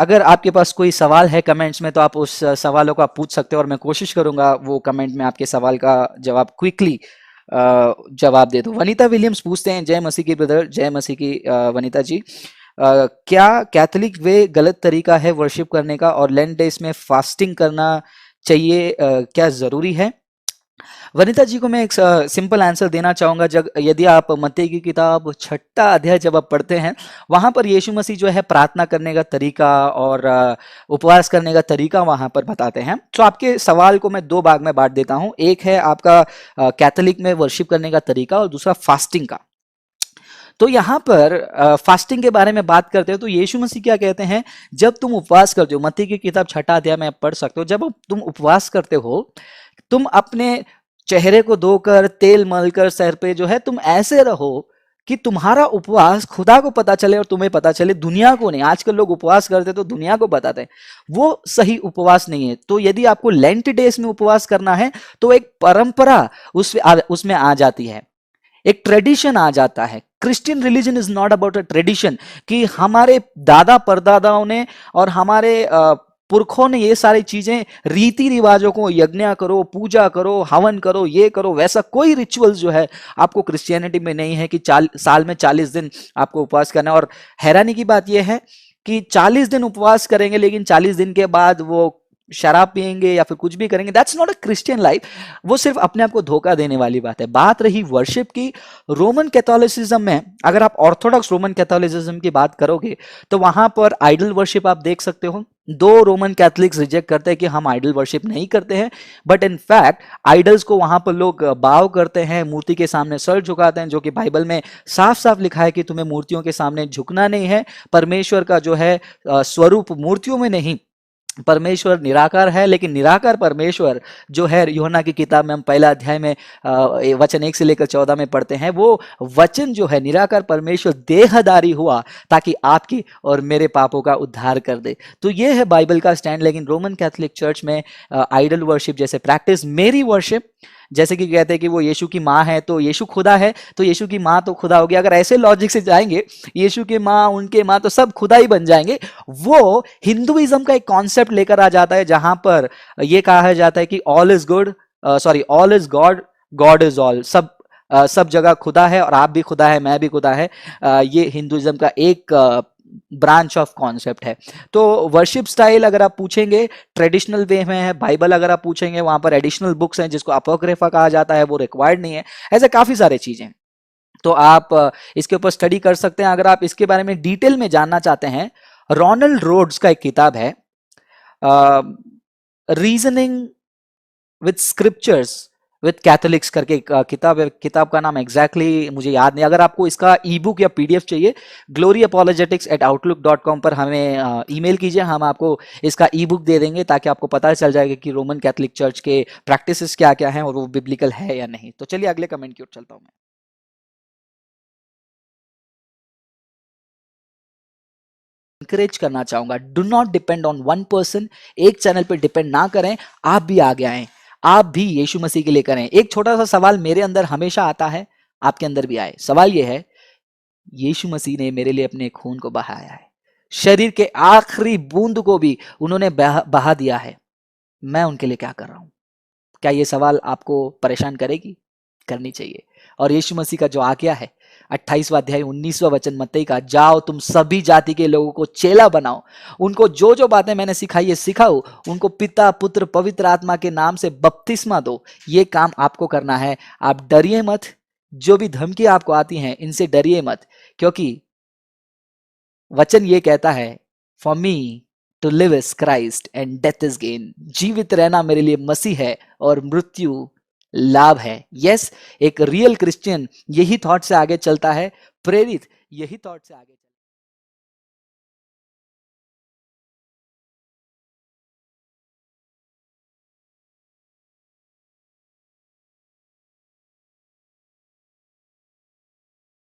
अगर आपके पास कोई सवाल है कमेंट्स में तो आप उस सवालों को आप पूछ सकते हो और मैं कोशिश करूंगा वो कमेंट में आपके सवाल का जवाब क्विकली जवाब दे दूं। वनीता विलियम्स पूछते हैं, जय मसीह की ब्रदर, जय मसीह की वनीता जी। क्या कैथोलिक वे गलत तरीका है वर्शिप करने का और लेंट डेज में फास्टिंग करना चाहिए, क्या जरूरी है? वनिता जी को मैं एक सिंपल आंसर देना चाहूंगा। जब यदि आप मत्ती की किताब 6 अध्याय जब आप पढ़ते हैं, वहां पर यीशु मसीह जो है प्रार्थना करने का तरीका और उपवास करने का तरीका वहां पर बताते हैं। तो आपके सवाल को मैं 2 भाग में बांट देता हूं। एक है आपका कैथोलिक में वर्शिप करने का तरीका और दूसरा फास्टिंग का। तो यहाँ पर फास्टिंग के बारे में बात करते हो तो यीशु मसीह क्या कहते हैं, जब तुम उपवास करते हो, मत्ती की किताब 6 अध्याय में आप पढ़ सकते हो, जब तुम उपवास करते हो, तुम अपने चेहरे को धोकर तेल मलकर सर पे जो है तुम ऐसे रहो कि तुम्हारा उपवास खुदा को पता चले और तुम्हें पता चले, दुनिया को नहीं। आजकल लोग उपवास करते तो दुनिया को बताते हैं, वो सही उपवास नहीं है। तो यदि आपको लेंट डेज में उपवास करना है तो एक परंपरा उसमें आ जाती है, एक ट्रेडिशन आ जाता है। Christian religion is not about a tradition कि हमारे दादा परदादाओं ने और हमारे पुरखों ने ये सारी चीजें, रीति रिवाजों को, यज्ञ करो, पूजा करो, हवन करो, ये करो, वैसा कोई रिचुअल्स जो है आपको क्रिश्चियनिटी में नहीं है कि साल में 40 दिन आपको उपवास करना है। और हैरानी की बात यह है कि 40 दिन उपवास करेंगे लेकिन 40 दिन के बाद वो शराब पियेंगे या फिर कुछ भी करेंगे। That's not a Christian life. वो सिर्फ अपने आप को धोखा देने वाली बात है। बात रही वर्शिप की, रोमन कैथोलिसिज्म में अगर आप ऑर्थोडॉक्स रोमन कैथोलिसिज्म की बात करोगे तो वहां पर आइडल वर्शिप आप देख सकते हो। 2 रोमन कैथोलिक्स रिजेक्ट करते हैं कि हम आइडल वर्शिप नहीं करते हैं, बट इन फैक्ट आइडल्स को वहां पर लोग बाव करते हैं, मूर्ति के सामने सर झुकाते हैं, जो कि बाइबल में साफ साफ लिखा है कि तुम्हें मूर्तियों के सामने झुकना नहीं है। परमेश्वर का जो है स्वरूप मूर्तियों में नहीं, परमेश्वर निराकार है, लेकिन निराकार परमेश्वर जो है, यूहन्ना की किताब में हम 1 अध्याय में वचन 1 से लेकर 14 में पढ़ते हैं, वो वचन जो है निराकार परमेश्वर देहधारी हुआ ताकि आपके और मेरे पापों का उद्धार कर दे। तो ये है बाइबल का स्टैंड। लेकिन रोमन कैथोलिक चर्च में आइडल वर्शिप जैसे प्रैक्टिस, मेरी वर्शिप, जैसे कि कहते हैं कि वो यीशु की माँ है तो यीशु खुदा है, तो यीशु की माँ तो खुदा हो गया। अगर ऐसे लॉजिक से जाएंगे, यीशु की माँ, उनके माँ तो सब खुदा ही बन जाएंगे। वो हिंदुइज्म का एक कॉन्सेप्ट लेकर आ जाता है जहां पर ये कहा जाता है कि all is good, sorry all is God, God is all. सब जगह खुदा है और आप भी खुदा है, मैं भी खुदा है। ये हिंदुइज्म का एक ब्रांच ऑफ कॉन्सेप्ट है। तो वर्शिप स्टाइल अगर आप पूछेंगे ट्रेडिशनल वे में है। बाइबल अगर आप पूछेंगे वहां पर एडिशनल बुक्स हैं जिसको अपोक्रिफा कहा जाता है, वो रिक्वायर्ड नहीं है। ऐसे काफी सारे चीजें, तो आप इसके ऊपर स्टडी कर सकते हैं। अगर आप इसके बारे में डिटेल में जानना चाहते हैं, रोनाल्ड रोड्स का एक किताब है, reasoning with scriptures with Catholics करके किताब है। किताब का नाम एग्जैक्टली मुझे याद नहीं। अगर आपको इसका ई बुक या पीडीएफ चाहिए, gloryapologetics@outlook.com पर हमें ईमेल कीजिए, हम आपको इसका ई बुक दे देंगे ताकि आपको पता चल जाएगा कि रोमन कैथोलिक चर्च के प्रैक्टिसेस क्या क्या हैं और वो बिब्लिकल है या नहीं। तो चलिए अगले कमेंट की ओर चलता हूं मैं। इंकरेज करना चाहूंगा, do not depend on one person. एक चैनल पर डिपेंड ना करें, आप भी आगे आए, आप भी यीशु मसीह के लिए करें। एक छोटा सा सवाल मेरे अंदर हमेशा आता है, आपके अंदर भी आए। सवाल यह है, यीशु मसीह ने मेरे लिए अपने खून को बहाया है, शरीर के आखिरी बूंद को भी उन्होंने बहा दिया है, मैं उनके लिए क्या कर रहा हूं? क्या ये सवाल आपको परेशान करेगी? करनी चाहिए। और यीशु मसीह का जो आज्ञा है 28वां अध्याय 19वां वचन मत्ती का, जाओ तुम सभी जाति के लोगों को चेला बनाओ, उनको जो जो बातें मैंने सिखाई है सिखाओ, उनको पिता पुत्र पवित्र आत्मा के नाम से बपतिस्मा दो। ये काम आपको करना है। आप डरिए मत, जो भी धमकी आपको आती हैं इनसे डरिए मत, क्योंकि वचन ये कहता है, for me to live is Christ and death is gain. जीवित रहना मेरे लिए मसीह है और मृत्यु लाभ है। यस, एक रियल क्रिश्चियन यही थॉट से आगे चलता है, प्रेरित यही थॉट से आगे